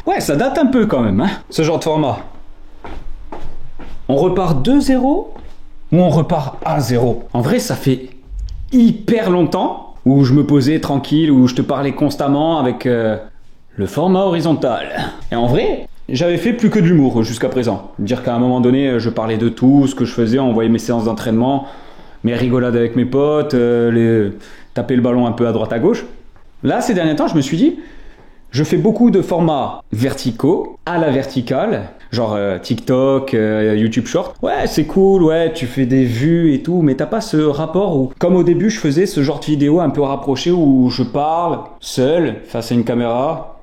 Ouais, ça date un peu quand même, hein, ce genre de format. On repart de zéro ou on repart à zéro? En vrai, ça fait hyper longtemps où je me posais tranquille, où je te parlais constamment avec le format horizontal. Et en vrai, j'avais fait plus que de l'humour jusqu'à présent. Dire qu'à un moment donné, je parlais de tout, ce que je faisais, envoyais mes séances d'entraînement, mes rigolades avec mes potes, taper le ballon un peu à droite à gauche. Là, ces derniers temps, je me suis dit, je fais beaucoup de formats verticaux, à la verticale, genre TikTok, YouTube Short. Ouais, c'est cool, ouais, tu fais des vues et tout, mais t'as pas ce rapport où, comme au début, je faisais ce genre de vidéo un peu rapproché où je parle seul face à une caméra.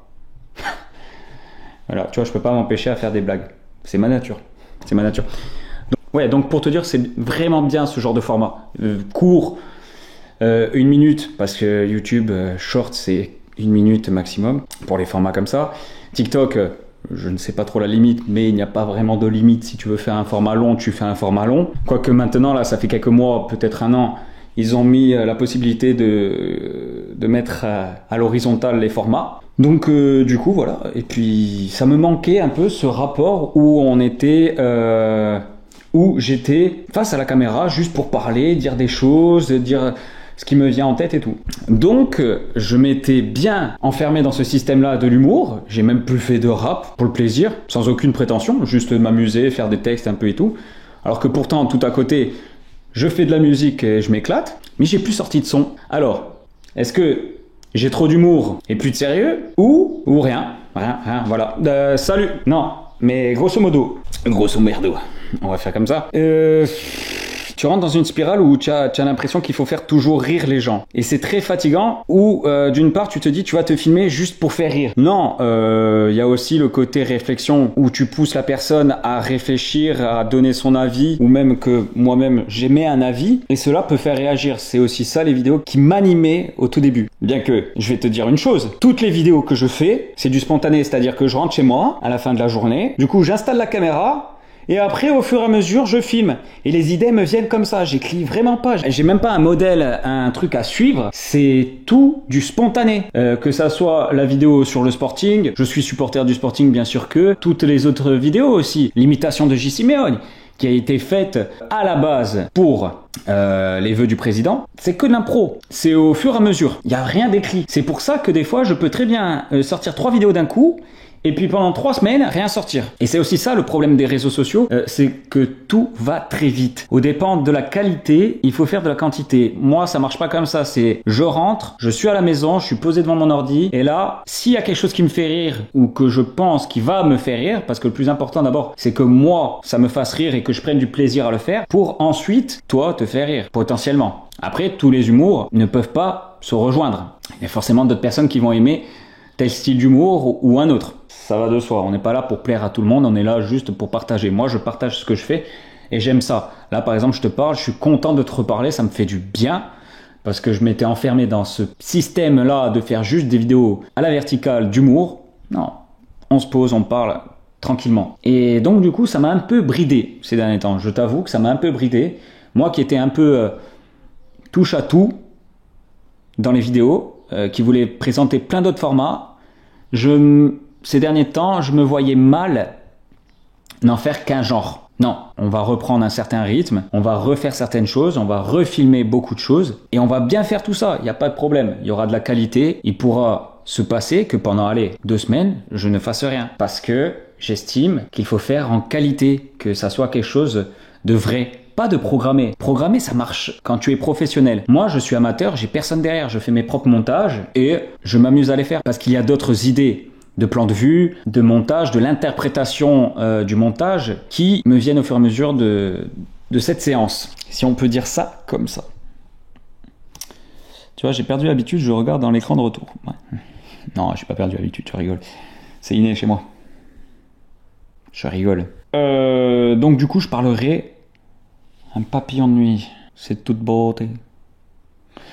Voilà, tu vois, je peux pas m'empêcher à faire des blagues. C'est ma nature. C'est ma nature. Donc pour te dire, c'est vraiment bien ce genre de format. Court, 1 minute, parce que YouTube Short, c'est 1 minute maximum pour les formats comme ça. TikTok, je ne sais pas trop la limite, mais il n'y a pas vraiment de limite. Si tu veux faire un format long, tu fais un format long. Quoique maintenant, là, ça fait quelques mois, peut-être 1 an, ils ont mis la possibilité de mettre à l'horizontale les formats. Donc du coup, voilà. Et puis, ça me manquait un peu ce rapport où on était... où j'étais face à la caméra juste pour parler, dire des choses, dire ce qui me vient en tête et tout. Donc, je m'étais bien enfermé dans ce système-là de l'humour. J'ai même plus fait de rap pour le plaisir, sans aucune prétention, juste m'amuser, faire des textes un peu et tout. Alors que pourtant, tout à côté, je fais de la musique et je m'éclate, mais j'ai plus sorti de son. Alors, est-ce que j'ai trop d'humour et plus de sérieux ou rien, voilà. Salut. Non, mais grosso modo, grosso merdo, on va faire comme ça. Tu rentres dans une spirale où tu as l'impression qu'il faut faire toujours rire les gens. Et c'est très fatigant où, d'une part, tu te dis tu vas te filmer juste pour faire rire. Non, y a aussi le côté réflexion où tu pousses la personne à réfléchir, à donner son avis, ou même que moi-même j'émets un avis, et cela peut faire réagir. C'est aussi ça les vidéos qui m'animaient au tout début. Bien que, je vais te dire une chose, toutes les vidéos que je fais, c'est du spontané, c'est-à-dire que je rentre chez moi à la fin de la journée, du coup j'installe la caméra, et après, au fur et à mesure, je filme. Et les idées me viennent comme ça. J'écris vraiment pas. J'ai même pas un modèle, un truc à suivre. C'est tout du spontané. Que ça soit la vidéo sur le Sporting. Je suis supporter du Sporting, bien sûr que. Toutes les autres vidéos aussi. L'imitation de J. Simeone, qui a été faite à la base pour les vœux du président. C'est que l'impro. C'est au fur et à mesure. Il n'y a rien d'écrit. C'est pour ça que des fois, je peux très bien sortir 3 vidéos d'un coup. Et puis pendant 3 semaines, rien sortir. Et c'est aussi ça le problème des réseaux sociaux, c'est que tout va très vite. Au dépend de la qualité, il faut faire de la quantité. Moi, ça marche pas comme ça. C'est je rentre, je suis à la maison, je suis posé devant mon ordi, et là, s'il y a quelque chose qui me fait rire ou que je pense qui va me faire rire, parce que le plus important d'abord, c'est que moi, ça me fasse rire et que je prenne du plaisir à le faire, pour ensuite, toi, te faire rire, potentiellement. Après, tous les humours ne peuvent pas se rejoindre. Il y a forcément d'autres personnes qui vont aimer tel style d'humour ou un autre. Ça va de soi, on n'est pas là pour plaire à tout le monde, on est là juste pour partager. Moi, je partage ce que je fais et j'aime ça. Là, par exemple, je te parle, je suis content de te reparler, ça me fait du bien parce que je m'étais enfermé dans ce système-là de faire juste des vidéos à la verticale d'humour. Non, on se pose, on parle tranquillement. Et donc, du coup, ça m'a un peu bridé ces derniers temps. Je t'avoue que ça m'a un peu bridé. Moi qui étais un peu touche à tout dans les vidéos, qui voulait présenter plein d'autres formats, ces derniers temps, je me voyais mal n'en faire qu'un genre. Non, on va reprendre un certain rythme, on va refaire certaines choses, on va refilmer beaucoup de choses, et on va bien faire tout ça, il n'y a pas de problème. Il y aura de la qualité, il pourra se passer que pendant, 2 semaines, je ne fasse rien. Parce que j'estime qu'il faut faire en qualité, que ça soit quelque chose de vrai. Pas de programmer. Programmer, ça marche quand tu es professionnel. Moi, je suis amateur, j'ai personne derrière, je fais mes propres montages, et je m'amuse à les faire, parce qu'il y a d'autres idées de plan de vue, de montage, de l'interprétation du montage qui me viennent au fur et à mesure de cette séance. Si on peut dire ça comme ça. Tu vois, j'ai perdu l'habitude, je regarde dans l'écran de retour. Ouais. Non, j'ai pas perdu l'habitude, tu rigoles. C'est inné chez moi. Je rigole. Donc du coup, je parlerai un papillon de nuit. C'est toute beauté.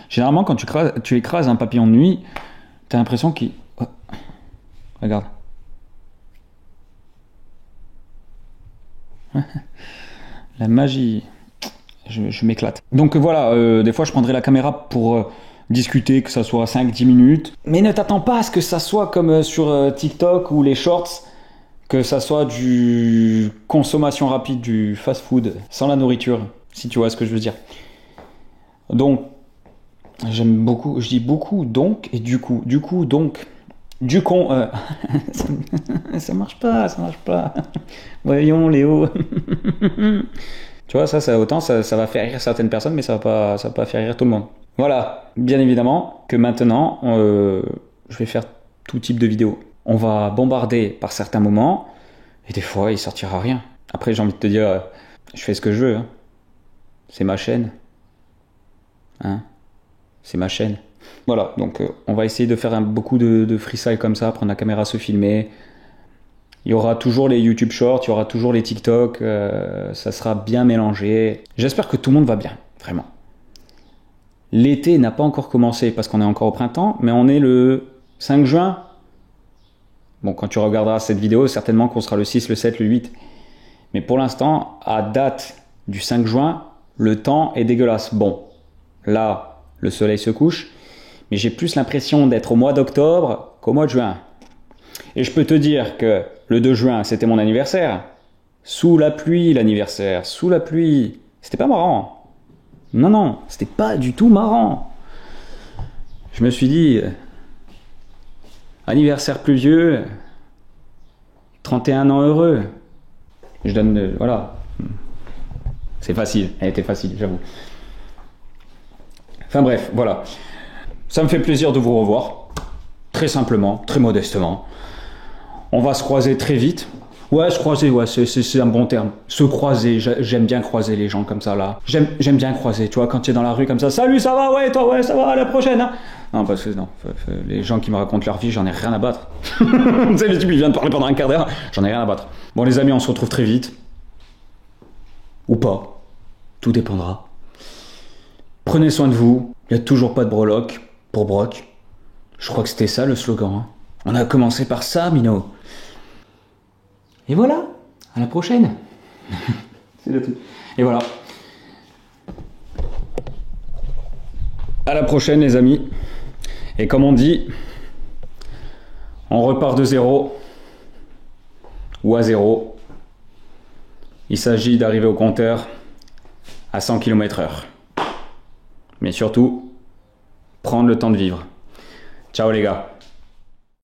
Généralement, quand tu écrases un papillon de nuit, t'as l'impression qu'il... Regarde. La magie. Je m'éclate. Donc voilà, des fois je prendrai la caméra pour discuter, que ça soit 5-10 minutes. Mais ne t'attends pas à ce que ça soit comme sur TikTok ou les shorts, que ça soit du consommation rapide, du fast-food, sans la nourriture, si tu vois ce que je veux dire. Donc, j'aime beaucoup, je dis beaucoup, donc, et du coup, donc, du con, ça marche pas. Voyons, Léo. Tu vois, autant ça va faire rire certaines personnes, mais ça va pas faire rire tout le monde. Voilà, bien évidemment que maintenant, je vais faire tout type de vidéos. On va bombarder par certains moments, et des fois, il sortira rien. Après, j'ai envie de te dire, je fais ce que je veux. Hein. C'est ma chaîne. Hein, c'est ma chaîne. Voilà, donc on va essayer de faire beaucoup de freestyle comme ça, prendre la caméra, se filmer. Il y aura toujours les YouTube Shorts, il y aura toujours les TikTok, ça sera bien mélangé. J'espère que tout le monde va bien, vraiment. L'été n'a pas encore commencé parce qu'on est encore au printemps, mais on est le 5 juin. Bon, quand tu regarderas cette vidéo, certainement qu'on sera le 6, le 7, le 8. Mais pour l'instant, à date du 5 juin, le temps est dégueulasse. Bon, là, le soleil se couche, mais j'ai plus l'impression d'être au mois d'octobre qu'au mois de juin. Et je peux te dire que le 2 juin, c'était mon anniversaire. Sous la pluie, l'anniversaire. Sous la pluie. C'était pas marrant. Non, c'était pas du tout marrant. Je me suis dit, anniversaire pluvieux, 31 ans heureux. Je donne, voilà. C'est facile, elle était facile, j'avoue. Enfin bref, voilà. Ça me fait plaisir de vous revoir. Très simplement, très modestement. On va se croiser très vite. Ouais, se croiser, ouais, c'est un bon terme. Se croiser, j'aime bien croiser les gens comme ça, là. J'aime bien croiser, tu vois, quand tu es dans la rue comme ça. Salut, ça va, ouais, toi, ouais, ça va, à la prochaine, hein. Non, parce que non, les gens qui me racontent leur vie, j'en ai rien à battre. Tu sais, le type, il vient de parler pendant un quart d'heure, j'en ai rien à battre. Bon, les amis, on se retrouve très vite. Ou pas. Tout dépendra. Prenez soin de vous. Il n'y a toujours pas de breloque pour Brock. Je crois que c'était ça le slogan. Hein. On a commencé par ça, Mino. Et voilà, à la prochaine. C'est le tout. Et voilà. À la prochaine, les amis. Et comme on dit, on repart de zéro ou à zéro. Il s'agit d'arriver au compteur à 100 km/h. Mais surtout, prendre le temps de vivre. Ciao les gars.